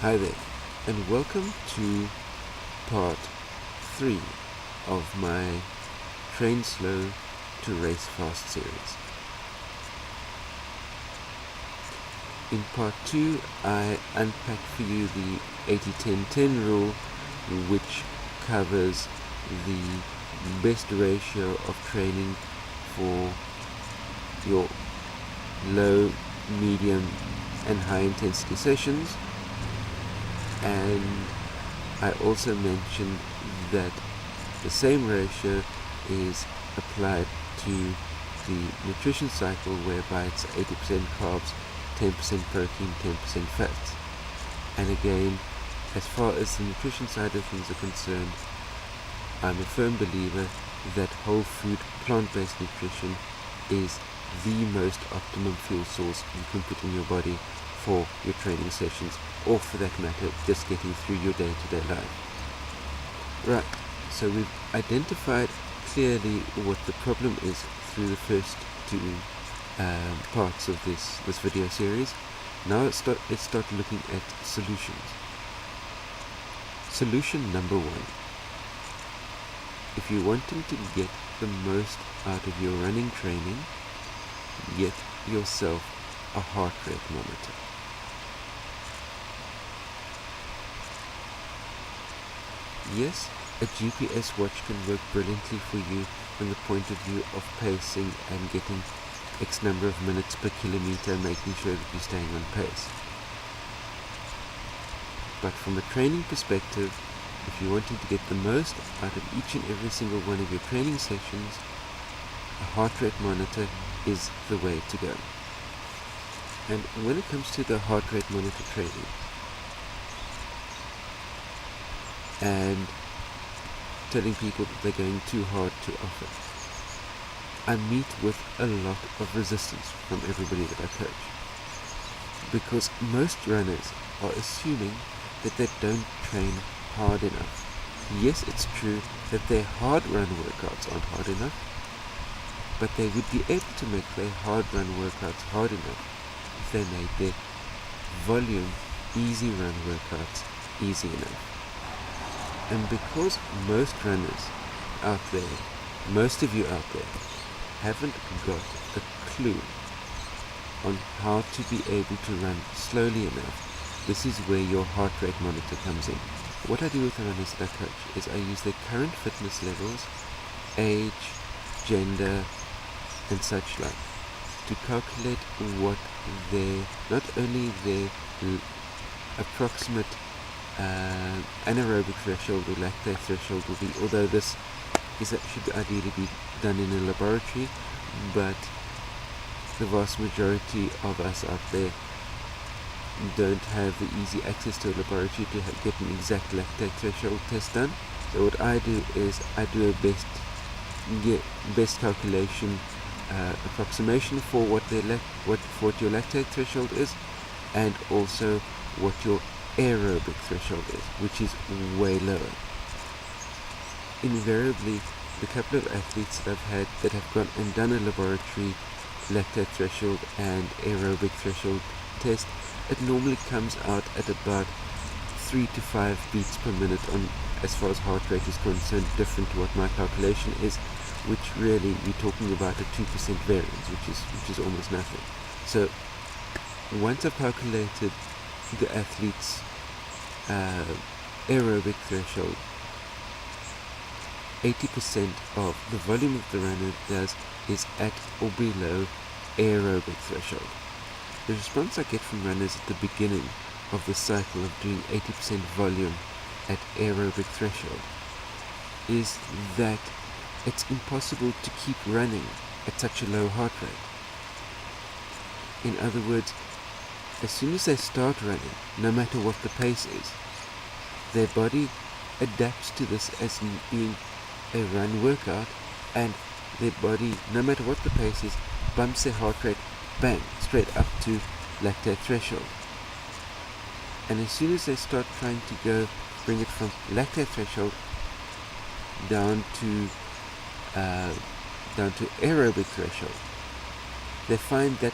Hi there, and welcome to part 3 of my Train Slow to Race Fast series. In part 2, I unpack for you the 80-10-10 rule, which covers the best ratio of training for your low, medium, and high intensity sessions. And I also mentioned that the same ratio is applied to the nutrition cycle, whereby it's 80% carbs, 10% protein, 10% fats. And again, as far as the nutrition side of things are concerned, I'm a firm believer that whole food, plant-based nutrition is the most optimum fuel source you can put in your body for your training sessions, or for that matter, just getting through your day-to-day life. Right, so we've identified clearly what the problem is through the first two parts of this video series. Now let's start looking at solutions. Solution number 1. If you're wanting to get the most out of your running training, get yourself a heart rate monitor. Yes, a GPS watch can work brilliantly for you from the point of view of pacing and getting X number of minutes per kilometer, making sure that you're staying on pace. But from a training perspective, if you're wanting to get the most out of each and every single one of your training sessions, a heart rate monitor is the way to go. And when it comes to the heart rate monitor training, and telling people that they're going too hard too often, I meet with a lot of resistance from everybody that I coach, because most runners are assuming that they don't train hard enough. Yes, it's true that their hard run workouts aren't hard enough, but they would be able to make their hard run workouts hard enough if they made their volume easy run workouts easy enough. And because most runners out there, most of you out there, haven't got a clue on how to be able to run slowly enough, this is where your heart rate monitor comes in. What I do with the runners that I coach is I use their current fitness levels, age, gender, and such like, to calculate what not only their approximate anaerobic threshold or lactate threshold will be, although this should ideally be done in a laboratory, but the vast majority of us out there don't have the easy access to a laboratory to get an exact lactate threshold test done. So what I do is I do a best calculation approximation for what your lactate threshold is, and also what your aerobic threshold is, which is way lower. Invariably, the couple of athletes that I've had that have gone and done a laboratory lactate threshold and aerobic threshold test, it normally comes out at about 3 to 5 beats per minute on, as far as heart rate is concerned, different to what my calculation is, which really you're talking about a 2% variance, which is almost nothing. So once I've calculated the athlete's aerobic threshold, 80% of the volume of the runner does is at or below aerobic threshold. The response I get from runners at the beginning of the cycle of doing 80% volume at aerobic threshold is that it's impossible to keep running at such a low heart rate. In other words, as soon as they start running, no matter what the pace is, their body adapts to this as being a run workout, and their body, no matter what the pace is, bumps their heart rate, bang, straight up to lactate threshold. And as soon as they start trying to go bring it from lactate threshold down to aerobic threshold, they find that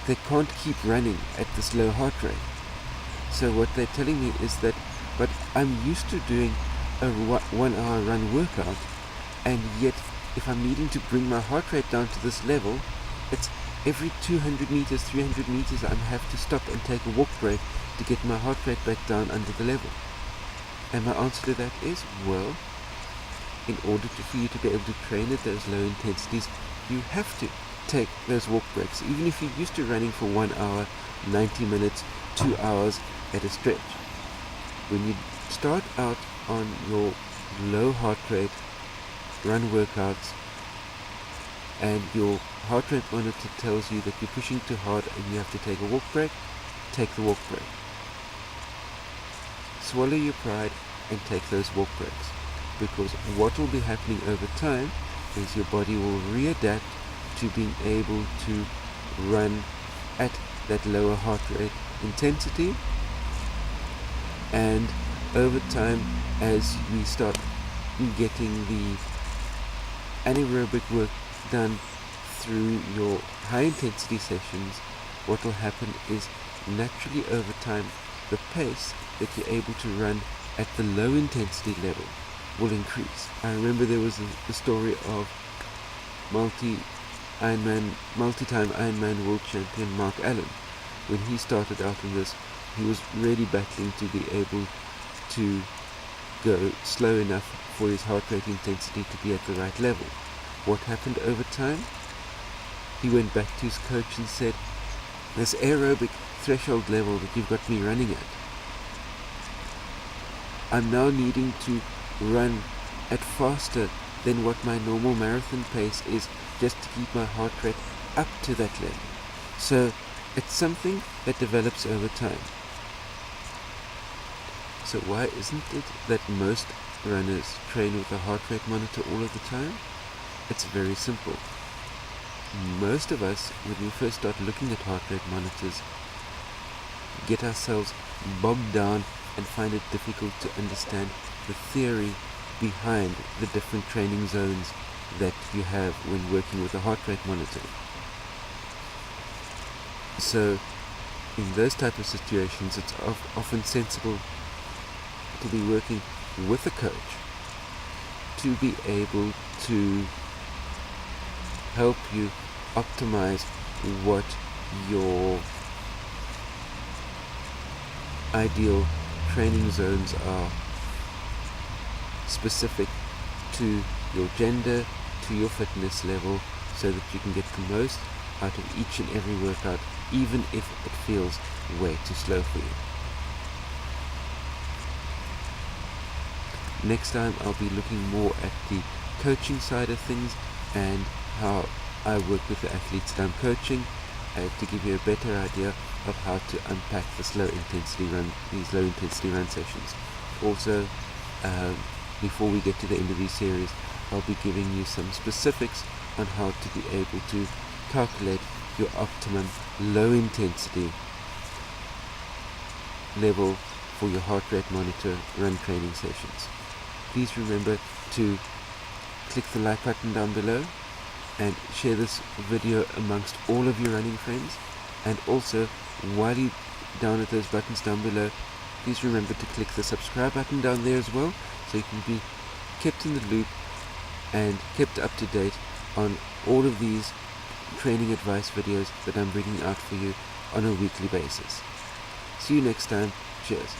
they can't keep running at this low heart rate. So what they're telling me is that, but I'm used to doing a 1 hour run workout, and yet if I'm needing to bring my heart rate down to this level, it's every 200 meters, 300 meters, I have to stop and take a walk break to get my heart rate back down under the level. And my answer to that is, well, in order for you to be able to train at those low intensities, you have to take those walk breaks. Even if you're used to running for 1 hour, 90 minutes, 2 hours at a stretch. When you start out on your low heart rate run workouts and your heart rate monitor tells you that you're pushing too hard and you have to take a walk break, take the walk break. Swallow your pride and take those walk breaks, because what will be happening over time is your body will readapt to being able to run at that lower heart rate intensity, and over time, as we start getting the anaerobic work done through your high intensity sessions, what will happen is naturally over time the pace that you're able to run at the low intensity level will increase. I remember there was the story of multi-time Ironman world champion Mark Allen. When he started out in this, he was really battling to be able to go slow enough for his heart rate intensity to be at the right level. What happened over time? He went back to his coach and said, this aerobic threshold level that you've got me running at, I'm now needing to run at faster than what my normal marathon pace is, just to keep my heart rate up to that level. So it's something that develops over time. So why isn't it that most runners train with a heart rate monitor all of the time? It's very simple. Most of us, when we first start looking at heart rate monitors, get ourselves bogged down and find it difficult to understand the theory behind the different training zones that you have when working with a heart rate monitor. So in those type of situations, it's often sensible to be working with a coach to be able to help you optimize what your ideal training zones are, specific to your gender, to your fitness level, so that you can get the most out of each and every workout, even if it feels way too slow for you. Next time I'll be looking more at the coaching side of things and how I work with the athletes that I'm coaching, to give you a better idea of how to unpack these low intensity run sessions. Also, before we get to the end of these series, I'll be giving you some specifics on how to be able to calculate your optimum low intensity level for your heart rate monitor run training sessions. Please remember to click the like button down below and share this video amongst all of your running friends. And also, while you download those buttons down below, please remember to click the subscribe button down there as well, so you can be kept in the loop and kept up to date on all of these training advice videos that I'm bringing out for you on a weekly basis. See you next time. Cheers.